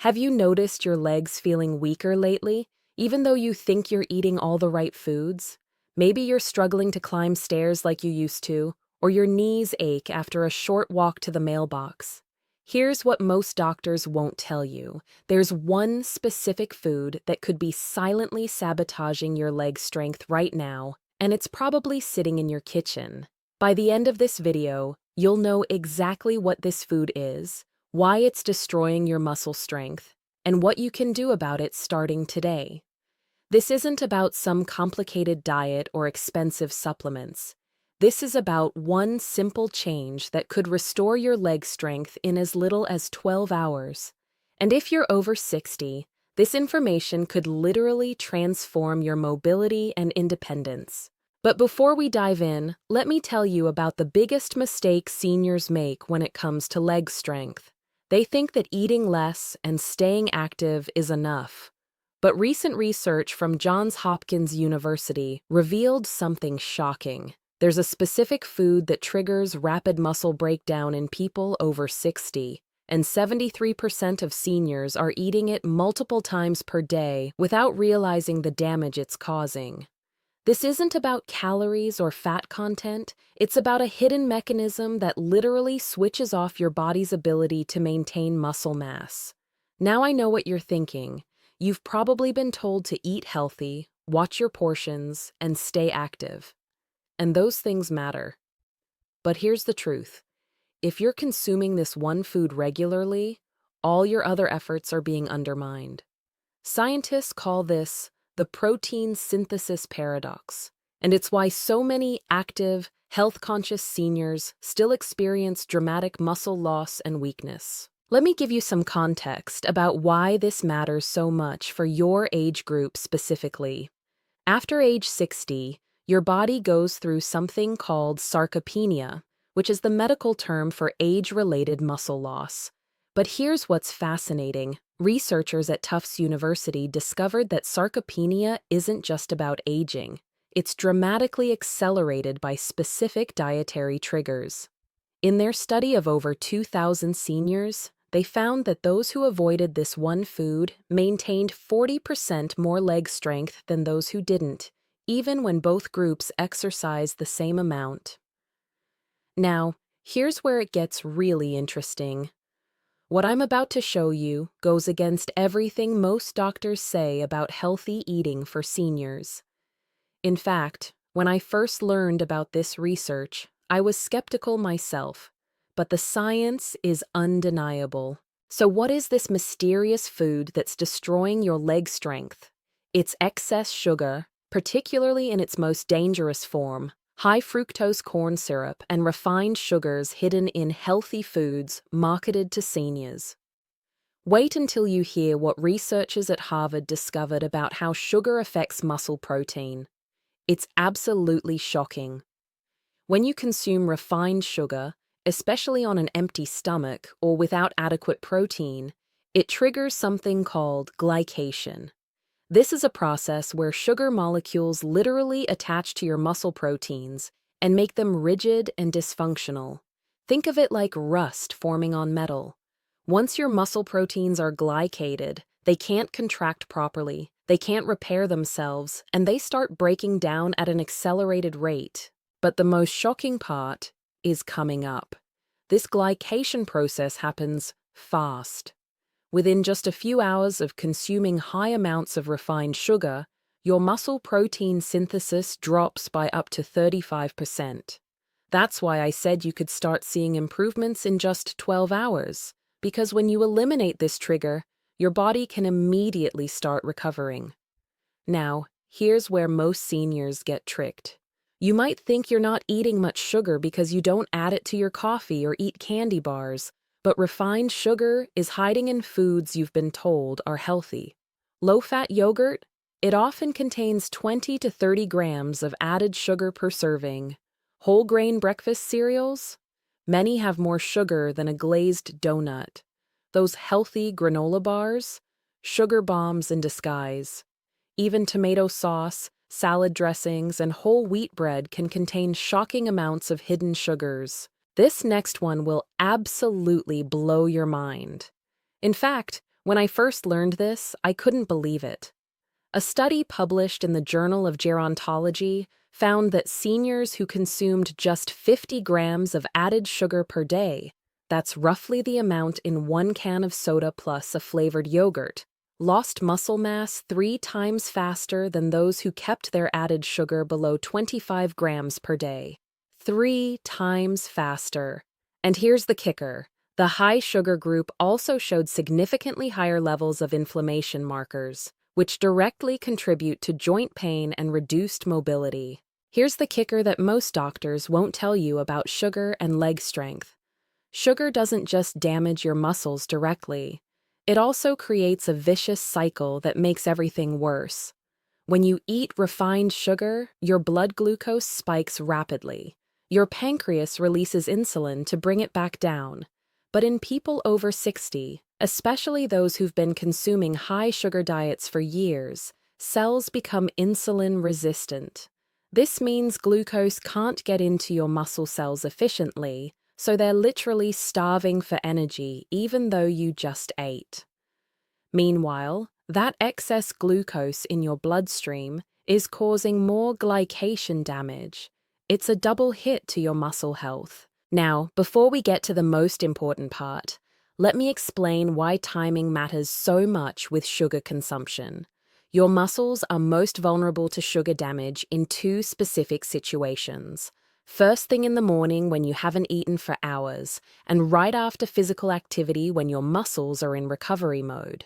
Have you noticed your legs feeling weaker lately, even though you think you're eating all the right foods? Maybe you're struggling to climb stairs like you used to, or your knees ache after a short walk to the mailbox. Here's what most doctors won't tell you. There's one specific food that could be silently sabotaging your leg strength right now, and it's probably sitting in your kitchen. By the end of this video, you'll know exactly what this food is, why it's destroying your muscle strength, and what you can do about it starting today. This isn't about some complicated diet or expensive supplements. This is about one simple change that could restore your leg strength in as little as 12 hours. And if you're over 60, this information could literally transform your mobility and independence. But before we dive in, let me tell you about the biggest mistake seniors make when it comes to leg strength. They think that eating less and staying active is enough. But recent research from Johns Hopkins University revealed something shocking. There's a specific food that triggers rapid muscle breakdown in people over 60, and 73% of seniors are eating it multiple times per day without realizing the damage it's causing. This isn't about calories or fat content, it's about a hidden mechanism that literally switches off your body's ability to maintain muscle mass. Now I know what you're thinking. You've probably been told to eat healthy, watch your portions, and stay active. And those things matter. But here's the truth. If you're consuming this one food regularly, all your other efforts are being undermined. Scientists call this the protein synthesis paradox, and it's why so many active, health-conscious seniors still experience dramatic muscle loss and weakness. Let me give you some context about why this matters so much for your age group specifically. After age 60, your body goes through something called sarcopenia, which is the medical term for age-related muscle loss. But here's what's fascinating. Researchers at Tufts University discovered that sarcopenia isn't just about aging. It's dramatically accelerated by specific dietary triggers. In their study of over 2,000 seniors, they found that those who avoided this one food maintained 40% more leg strength than those who didn't, even when both groups exercised the same amount. Now, here's where it gets really interesting. What I'm about to show you goes against everything most doctors say about healthy eating for seniors. In fact, when I first learned about this research, I was skeptical myself, but the science is undeniable. So what is this mysterious food that's destroying your leg strength? It's excess sugar, particularly in its most dangerous form, high fructose corn syrup and refined sugars hidden in healthy foods marketed to seniors. Wait until you hear what researchers at Harvard discovered about how sugar affects muscle protein. It's absolutely shocking. When you consume refined sugar, especially on an empty stomach or without adequate protein, it triggers something called glycation. This is a process where sugar molecules literally attach to your muscle proteins and make them rigid and dysfunctional. Think of it like rust forming on metal. Once your muscle proteins are glycated, they can't contract properly, they can't repair themselves, and they start breaking down at an accelerated rate. But the most shocking part is coming up. This glycation process happens fast. Within just a few hours of consuming high amounts of refined sugar, your muscle protein synthesis drops by up to 35%. That's why I said you could start seeing improvements in just 12 hours, because when you eliminate this trigger, your body can immediately start recovering. Now, here's where most seniors get tricked. You might think you're not eating much sugar because you don't add it to your coffee or eat candy bars, but refined sugar is hiding in foods you've been told are healthy. Low-fat yogurt? It often contains 20 to 30 grams of added sugar per serving. Whole grain breakfast cereals? Many have more sugar than a glazed donut. Those healthy granola bars? Sugar bombs in disguise. Even tomato sauce, salad dressings, and whole wheat bread can contain shocking amounts of hidden sugars. This next one will absolutely blow your mind. In fact, When I first learned this, I couldn't believe it. A study published in the Journal of Gerontology found that seniors who consumed just 50 grams of added sugar per day, that's roughly the amount in 1 can of soda plus a flavored yogurt, lost muscle mass 3 times faster than those who kept their added sugar below 25 grams per day. 3 times faster. And here's the kicker. The high sugar group also showed significantly higher levels of inflammation markers, which directly contribute to joint pain and reduced mobility. Here's the kicker that most doctors won't tell you about sugar and leg strength. Sugar doesn't just damage your muscles directly. It also creates a vicious cycle that makes everything worse. When you eat refined sugar, your blood glucose spikes rapidly. Your pancreas releases insulin to bring it back down. But in people over 60, especially those who've been consuming high sugar diets for years, cells become insulin resistant. This means glucose can't get into your muscle cells efficiently, so they're literally starving for energy even though you just ate. Meanwhile, that excess glucose in your bloodstream is causing more glycation damage. It's a double hit to your muscle health. Now, before we get to the most important part, let me explain why timing matters so much with sugar consumption. Your muscles are most vulnerable to sugar damage in 2 specific situations. First thing in the morning when you haven't eaten for hours, and right after physical activity when your muscles are in recovery mode.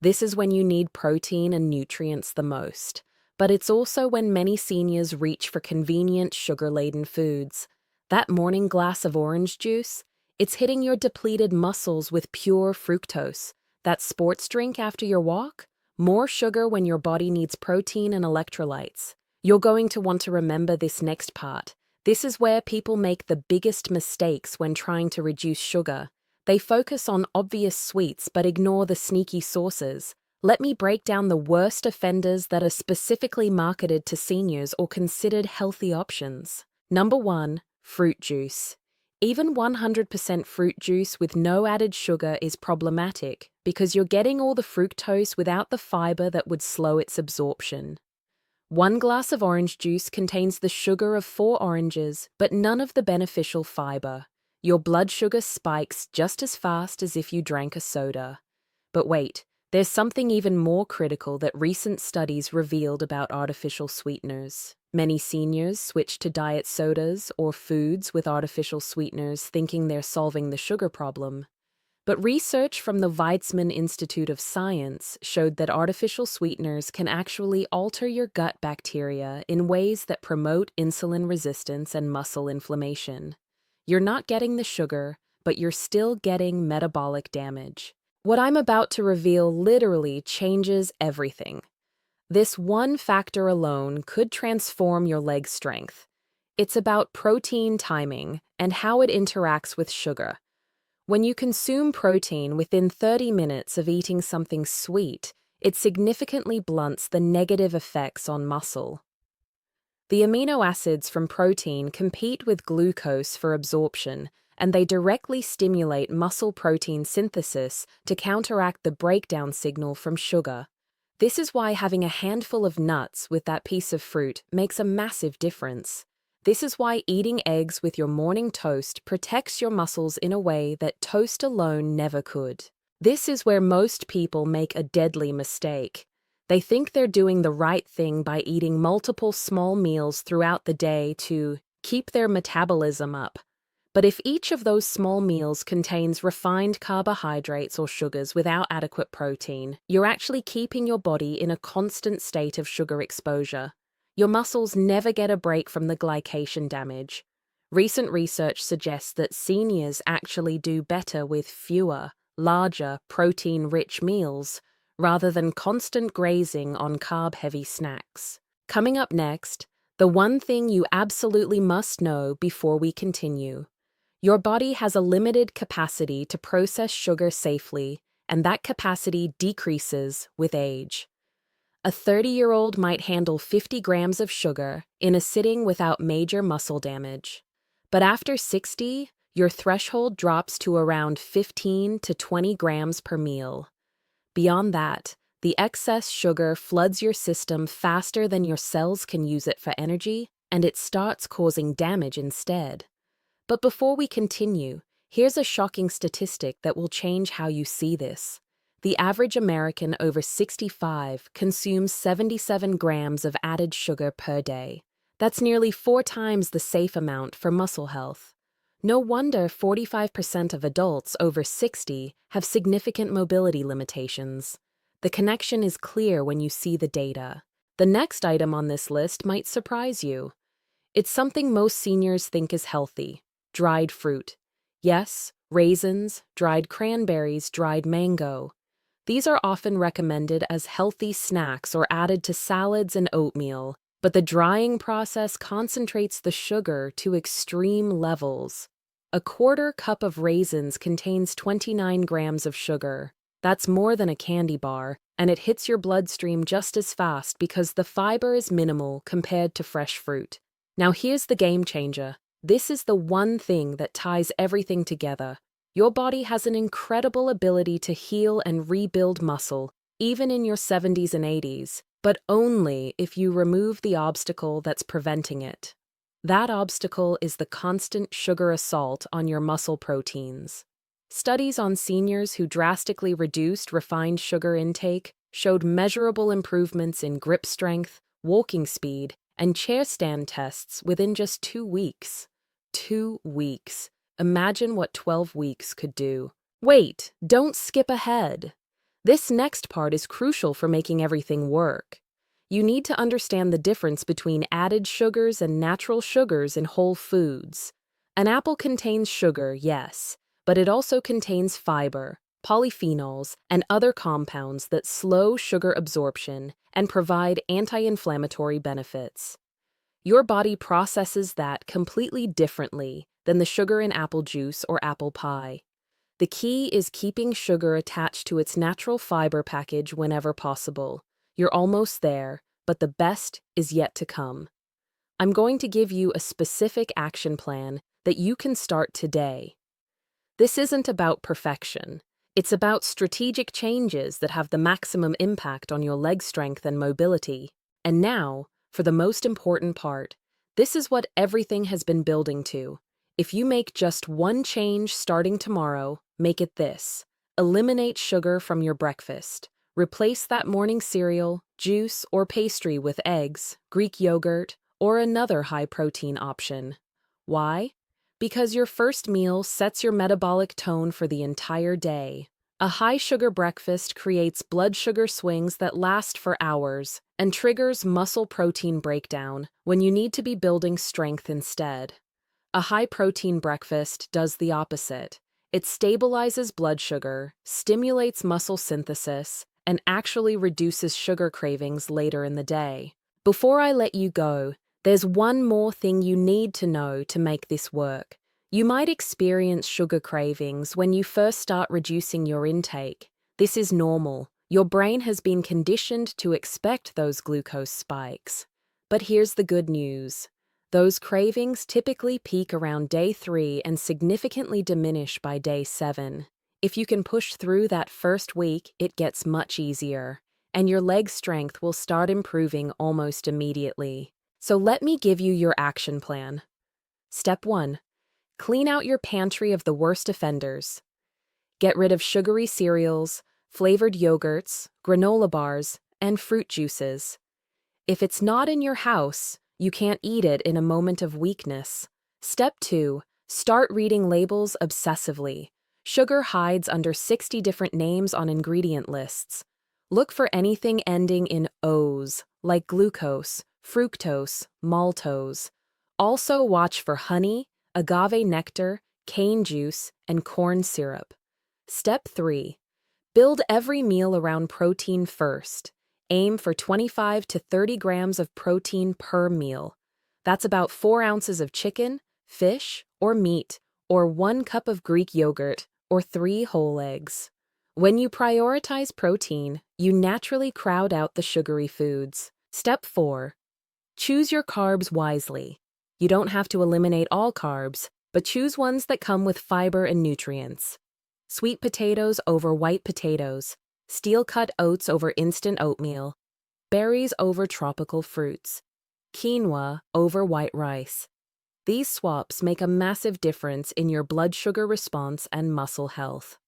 This is when you need protein and nutrients the most, but it's also when many seniors reach for convenient sugar-laden foods. That morning glass of orange juice, it's hitting your depleted muscles with pure fructose. That sports drink after your walk, more sugar when your body needs protein and electrolytes. You're going to want to remember this next part. This is where people make the biggest mistakes when trying to reduce sugar. They focus on obvious sweets but ignore the sneaky sources. Let me break down the worst offenders that are specifically marketed to seniors or considered healthy options. Number 1, fruit juice. Even 100% fruit juice with no added sugar is problematic because you're getting all the fructose without the fiber that would slow its absorption. 1 glass of orange juice contains the sugar of 4 oranges, but none of the beneficial fiber. Your blood sugar spikes just as fast as if you drank a soda. But wait, there's something even more critical that recent studies revealed about artificial sweeteners. Many seniors switch to diet sodas or foods with artificial sweeteners thinking they're solving the sugar problem. But research from the Weizmann Institute of Science showed that artificial sweeteners can actually alter your gut bacteria in ways that promote insulin resistance and muscle inflammation. You're not getting the sugar, but you're still getting metabolic damage. What I'm about to reveal literally changes everything. This one factor alone could transform your leg strength. It's about protein timing and how it interacts with sugar. When you consume protein within 30 minutes of eating something sweet, it significantly blunts the negative effects on muscle. The amino acids from protein compete with glucose for absorption, and they directly stimulate muscle protein synthesis to counteract the breakdown signal from sugar. This is why having a handful of nuts with that piece of fruit makes a massive difference. This is why eating eggs with your morning toast protects your muscles in a way that toast alone never could. This is where most people make a deadly mistake. They think they're doing the right thing by eating multiple small meals throughout the day to keep their metabolism up. But if each of those small meals contains refined carbohydrates or sugars without adequate protein, you're actually keeping your body in a constant state of sugar exposure. Your muscles never get a break from the glycation damage. Recent research suggests that seniors actually do better with fewer, larger, protein-rich meals, rather than constant grazing on carb-heavy snacks. Coming up next, the one thing you absolutely must know before we continue. Your body has a limited capacity to process sugar safely, and that capacity decreases with age. A 30-year-old might handle 50 grams of sugar in a sitting without major muscle damage. But after 60, your threshold drops to around 15 to 20 grams per meal. Beyond that, the excess sugar floods your system faster than your cells can use it for energy, and it starts causing damage instead. But before we continue, here's a shocking statistic that will change how you see this. The average American over 65 consumes 77 grams of added sugar per day. That's nearly 4 times the safe amount for muscle health. No wonder 45% of adults over 60 have significant mobility limitations. The connection is clear when you see the data. The next item on this list might surprise you. It's something most seniors think is healthy: dried fruit. Yes, raisins, dried cranberries, dried mango. These are often recommended as healthy snacks or added to salads and oatmeal, but the drying process concentrates the sugar to extreme levels. A quarter cup of raisins contains 29 grams of sugar. That's more than a candy bar, and it hits your bloodstream just as fast because the fiber is minimal compared to fresh fruit. Now here's the game changer. This is the one thing that ties everything together. Your body has an incredible ability to heal and rebuild muscle, even in your 70s and 80s, but only if you remove the obstacle that's preventing it. That obstacle is the constant sugar assault on your muscle proteins. Studies on seniors who drastically reduced refined sugar intake showed measurable improvements in grip strength, walking speed, and chair stand tests within just 2 weeks. 2 weeks. Imagine what 12 weeks could do. Wait, don't skip ahead. This next part is crucial for making everything work. You need to understand the difference between added sugars and natural sugars in whole foods. An apple contains sugar, yes, but it also contains fiber, polyphenols, and other compounds that slow sugar absorption and provide anti-inflammatory benefits. Your body processes that completely differently than the sugar in apple juice or apple pie. The key is keeping sugar attached to its natural fiber package whenever possible. You're almost there, but the best is yet to come. I'm going to give you a specific action plan that you can start today. This isn't about perfection. It's about strategic changes that have the maximum impact on your leg strength and mobility. And now, for the most important part, this is what everything has been building to. If you make just one change starting tomorrow, make it this: eliminate sugar from your breakfast. Replace that morning cereal, juice, or pastry with eggs, Greek yogurt, or another high-protein option. Why? Because your first meal sets your metabolic tone for the entire day. A high-sugar breakfast creates blood sugar swings that last for hours and triggers muscle protein breakdown when you need to be building strength instead. A high-protein breakfast does the opposite. It stabilizes blood sugar, stimulates muscle synthesis, and actually reduces sugar cravings later in the day. Before I let you go, there's one more thing you need to know to make this work. You might experience sugar cravings when you first start reducing your intake. This is normal. Your brain has been conditioned to expect those glucose spikes. But here's the good news. Those cravings typically peak around day 3 and significantly diminish by day 7. If you can push through that first week, it gets much easier, and your leg strength will start improving almost immediately. So let me give you your action plan. Step 1. Clean out your pantry of the worst offenders. Get rid of sugary cereals, flavored yogurts, granola bars, and fruit juices. If it's not in your house, you can't eat it in a moment of weakness. Step 2. Start reading labels obsessively. Sugar hides under 60 different names on ingredient lists. Look for anything ending in O's, like glucose, fructose, maltose. Also watch for honey, agave nectar, cane juice, and corn syrup. Step 3. Build every meal around protein first. Aim for 25 to 30 grams of protein per meal. That's about 4 ounces of chicken, fish, or meat, or 1 cup of Greek yogurt, or 3 whole eggs. When you prioritize protein, you naturally crowd out the sugary foods. Step 4. Choose your carbs wisely. You don't have to eliminate all carbs, but choose ones that come with fiber and nutrients. Sweet potatoes over white potatoes, steel-cut oats over instant oatmeal, berries over tropical fruits, quinoa over white rice. These swaps make a massive difference in your blood sugar response and muscle health.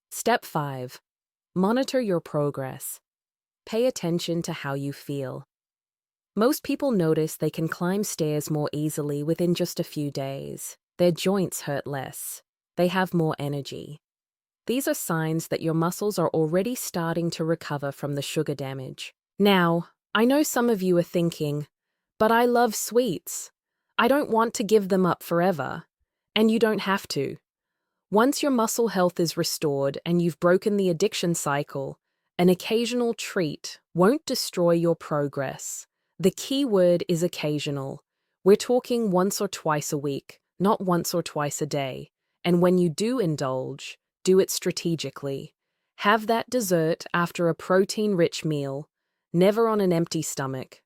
Step 5. Monitor your progress. Pay attention to how you feel. Most people notice they can climb stairs more easily within just a few days. Their joints hurt less. They have more energy. These are signs that your muscles are already starting to recover from the sugar damage. Now, I know some of you are thinking, but I love sweets. I don't want to give them up forever. And you don't have to. Once your muscle health is restored and you've broken the addiction cycle, an occasional treat won't destroy your progress. The key word is occasional. We're talking once or twice a week, not once or twice a day. And when you do indulge, do it strategically. Have that dessert after a protein-rich meal, never on an empty stomach.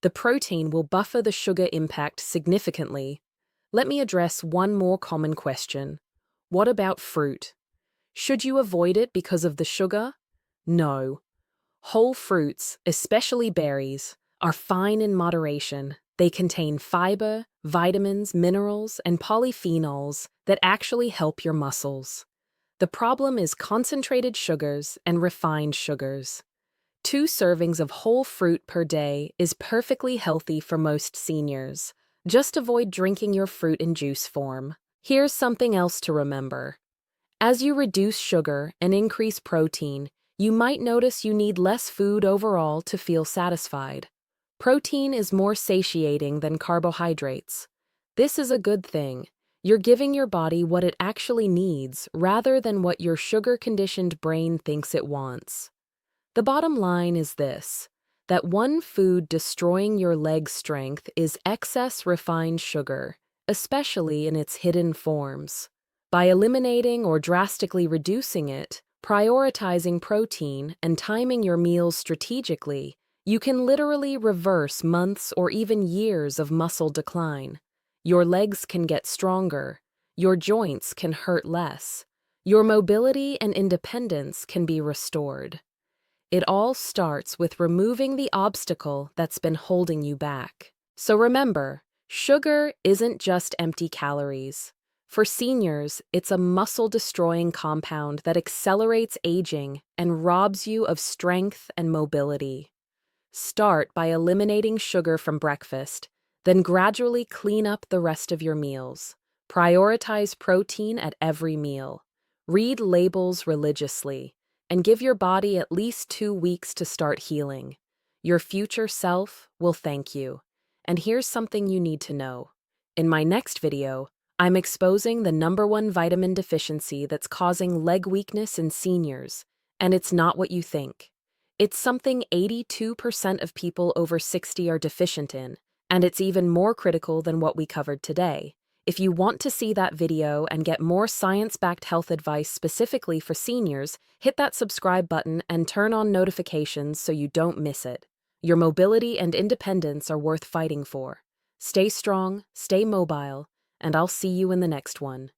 The protein will buffer the sugar impact significantly. Let me address one more common question. What about fruit? Should you avoid it because of the sugar? No. Whole fruits, especially berries, are fine in moderation. They contain fiber, vitamins, minerals, and polyphenols that actually help your muscles. The problem is concentrated sugars and refined sugars. 2 servings of whole fruit per day is perfectly healthy for most seniors. Just avoid drinking your fruit in juice form. Here's something else to remember. As you reduce sugar and increase protein, you might notice you need less food overall to feel satisfied. Protein is more satiating than carbohydrates. This is a good thing. You're giving your body what it actually needs rather than what your sugar-conditioned brain thinks it wants. The bottom line is this, that one food destroying your leg strength is excess refined sugar, especially in its hidden forms. By eliminating or drastically reducing it, prioritizing protein, and timing your meals strategically, you can literally reverse months or even years of muscle decline. Your legs can get stronger, your joints can hurt less, your mobility and independence can be restored. It all starts with removing the obstacle that's been holding you back. So remember, sugar isn't just empty calories. For seniors, it's a muscle-destroying compound that accelerates aging and robs you of strength and mobility. Start by eliminating sugar from breakfast, then gradually clean up the rest of your meals. Prioritize protein at every meal. Read labels religiously, and give your body at least 2 weeks to start healing. Your future self will thank you. And here's something you need to know. In my next video, I'm exposing the #1 vitamin deficiency that's causing leg weakness in seniors, and it's not what you think. It's something 82% of people over 60 are deficient in, and it's even more critical than what we covered today. If you want to see that video and get more science-backed health advice specifically for seniors, hit that subscribe button and turn on notifications so you don't miss it. Your mobility and independence are worth fighting for. Stay strong, stay mobile, and I'll see you in the next one.